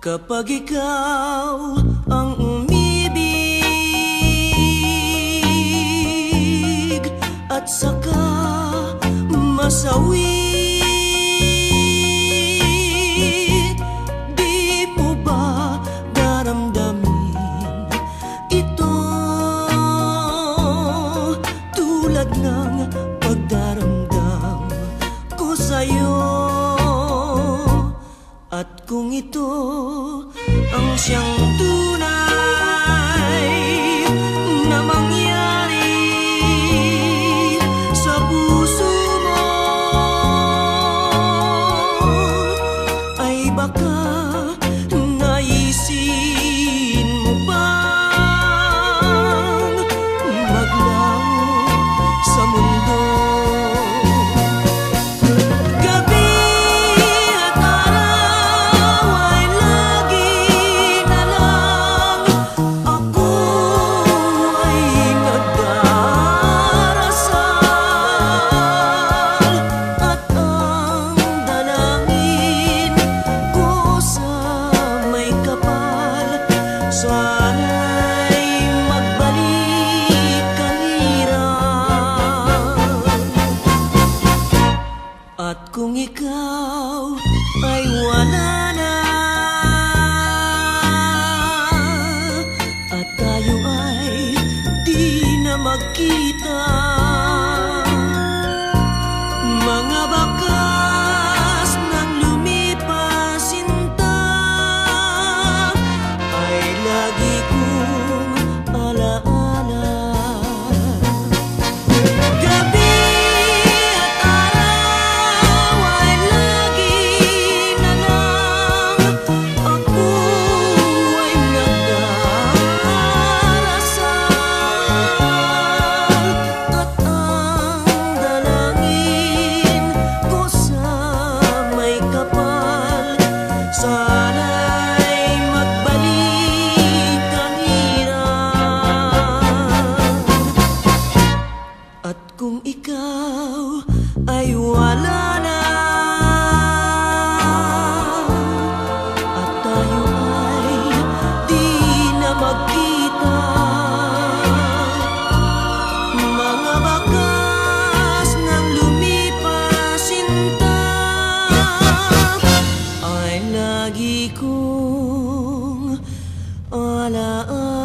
Kapag ikaw ang umibig at saka masawi, di mo ba daramdamin ito tulad ng pagdaramdam ko sa'yo? At kung ito ang siyang tunay na mangyari sa puso mo, ay baka naisin mo bang maglaho sa mundo? Sana'y magbalik ang hirap. At kung ikaw ay wala na, at tayo ay di na magkita, mga bakas ng lumipas sinta ay lagi kong alaala. Gabi at araw ay lagi na lang ako ay nagdarasal, at ang dalangin ko sa may kapal, sana'y magbalik ang hirap. At kung ikaw ay wala na, at tayo ay di na magkita, mga bakas ng lumipas sinta ay lagi kong alaala.